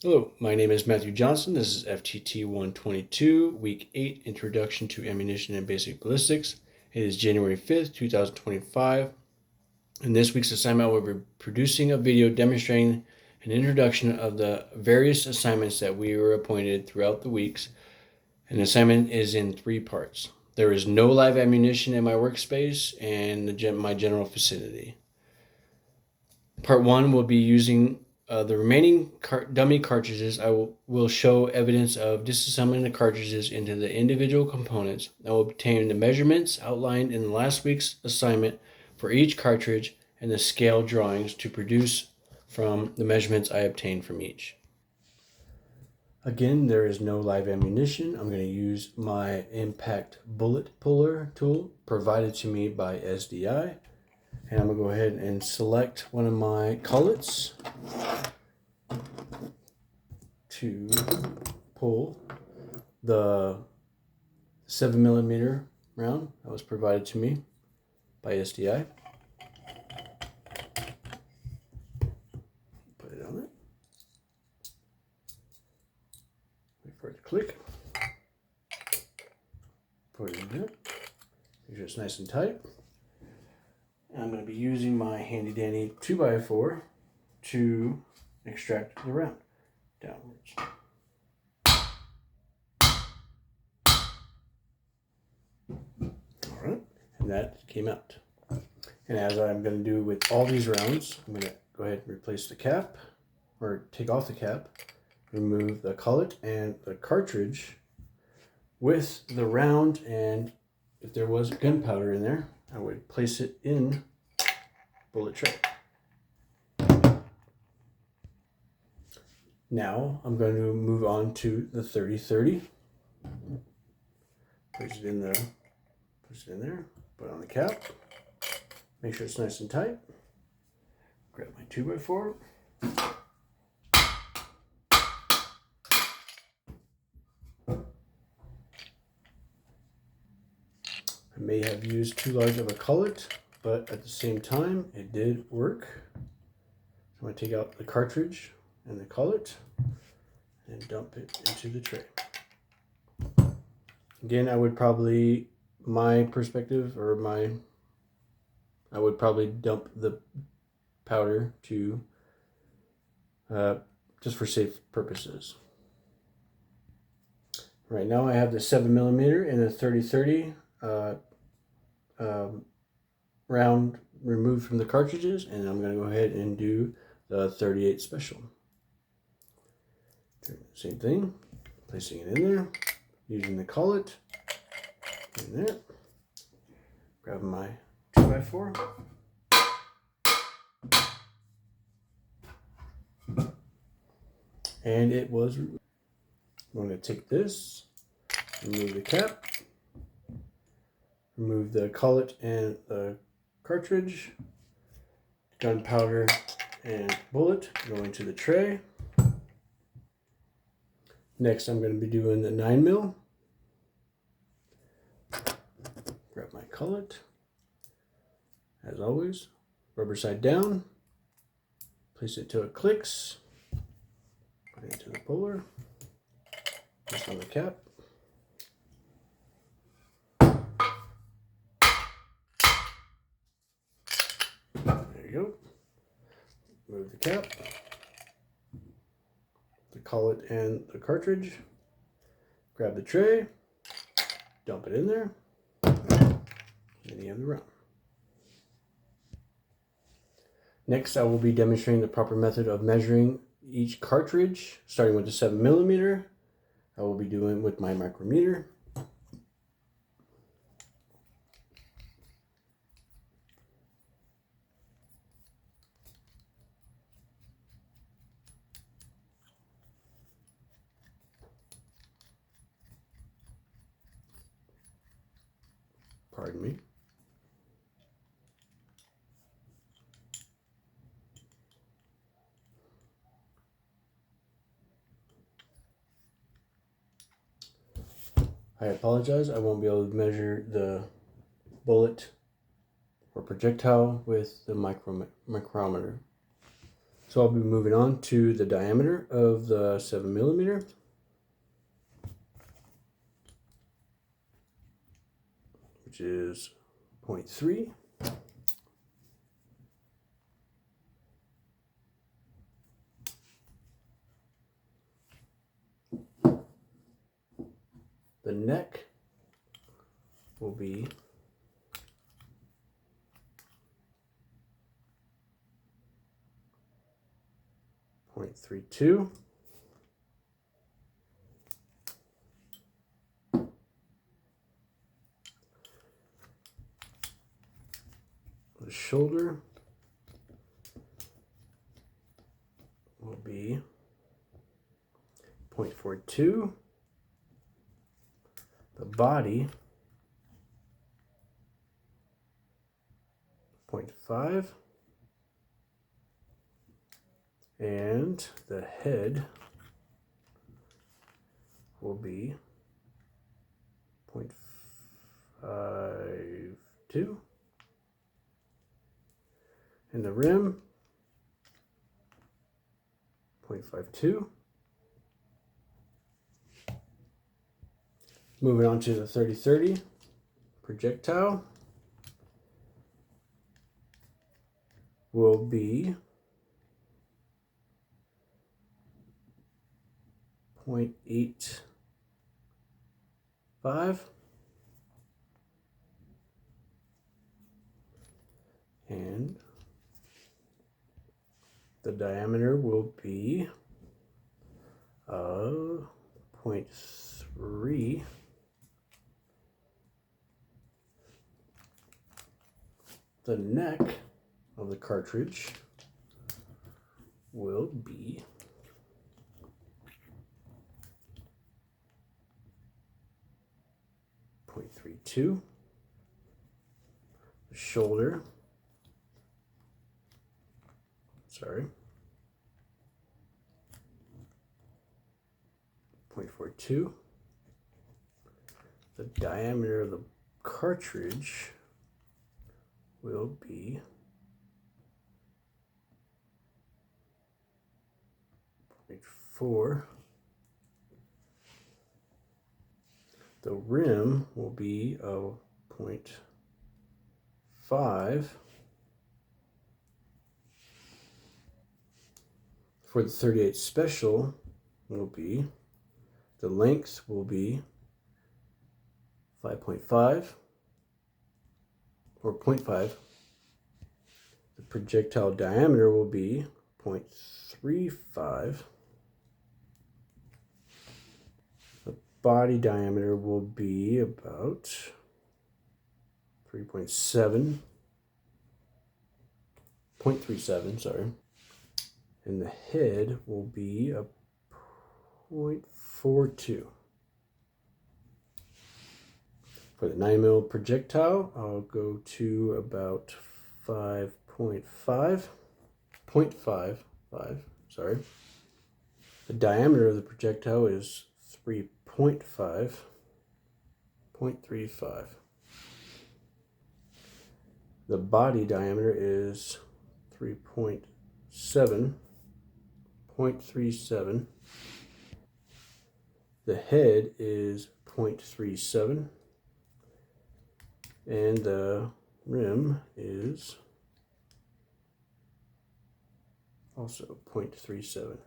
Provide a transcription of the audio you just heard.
Hello, my name is Matthew Johnson. This is FTT 122, Week 8, Introduction to Ammunition and Basic Ballistics. It is January 5th, 2025. In this week's assignment, I will be producing a video demonstrating an introduction of the various assignments that we were appointed throughout the weeks. An assignment is in 3 parts. There is no live ammunition in my workspace and my general vicinity. Part 1 will be using the remaining dummy cartridges. I will show evidence of disassembling the cartridges into the individual components. I will obtain the measurements outlined in last week's assignment for each cartridge and the scale drawings to produce from the measurements I obtained from each. Again, there is no live ammunition. I'm going to use my impact bullet puller tool provided to me by SDI. And I'm going to go ahead and select one of my cullets to pull the 7mm round that was provided to me by SDI. Put it on it. Wait for it to click. Put it in there. Make sure it's nice and tight. I'm going to be using my handy dandy 2x4 to extract the round downwards. Alright, and that came out. And as I'm going to do with all these rounds, I'm going to go ahead and replace the cap, or take off the cap, remove the cullet and the cartridge with the round, and if there was gunpowder in there, I would place it in bullet tray. Now I'm going to move on to the 30-30. Place it in there, put it on the cap, make sure it's nice and tight. Grab my 2x4. I may have used too large of a cullet, but at the same time, it did work. So I'm going to take out the cartridge and the cullet and dump it into the tray. Again, I would probably, my perspective, I would probably dump the powder to, just for safe purposes. Right now I have the 7mm and the 30-30 round removed from the cartridges, and I'm going to go ahead and do the 38 special. Same thing, placing it in there, using the cullet in there, grabbing my 2x4, and it was. I'm going to take this, remove the cap, remove the cullet and the cartridge, gunpowder and bullet go into the tray. Next, I'm going to be doing the 9mm. Grab my cullet, as always, rubber side down, place it till it clicks, put it into the puller, just on the cap. There you go. Move the cap, the cullet and the cartridge, grab the tray, dump it in there, and you have the round. Next, I will be demonstrating the proper method of measuring each cartridge, starting with the 7mm. I will be doing with my micrometer. Pardon me. I apologize, I won't be able to measure the bullet or projectile with the micrometer. So I'll be moving on to the diameter of the 7mm. Which is 0.3. The neck will be 0.32. The shoulder will be 0.42. The body 0.5. And the head will be 0.52. And the rim 0.52. Moving on to the 30-30 projectile will be 0.85. And the diameter will be 0.3. The neck of the cartridge will be 0.32. The shoulder, 0.42. The diameter of the cartridge will be 0.4. The rim will be 0.5. For the 38 special will be, the length will be 5.5 or 0.5. The projectile diameter will be 0.35. The body diameter will be about 0.37, sorry. And the head will be a 0.42. For the 9mm projectile, I'll go to about 0.55, sorry. The diameter of the projectile is 0.35. The body diameter is 0.37. The head is 0.37. And the rim is also 0.37.